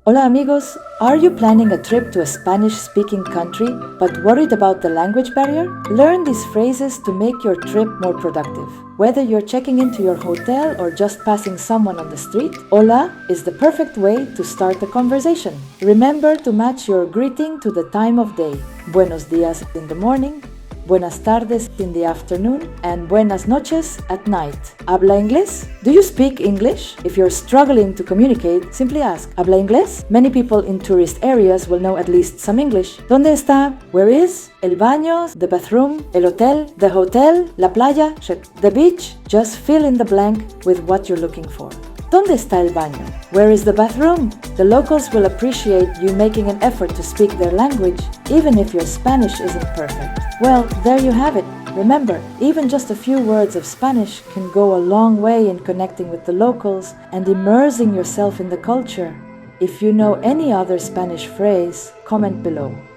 Hola amigos, are you planning a trip to a Spanish-speaking country but worried about the language barrier? Learn these phrases to make your trip more productive. Whether you're checking into your hotel or just passing someone on the street, hola is the perfect way to start a conversation. Remember to match your greeting to the time of day. Buenos días in the morning, buenas tardes in the afternoon, and buenas noches at night. ¿Habla inglés? Do you speak English? If you're struggling to communicate, simply ask, ¿Habla inglés? Many people in tourist areas will know at least some English. ¿Dónde está? Where is? El baño? The bathroom? El hotel? La playa? The beach? Just fill in the blank with what you're looking for. ¿Dónde está el baño? Where is the bathroom? The locals will appreciate you making an effort to speak their language, even if your Spanish isn't perfect. Well, there you have it. Remember, even just a few words of Spanish can go a long way in connecting with the locals and immersing yourself in the culture. If you know any other Spanish phrase, comment below.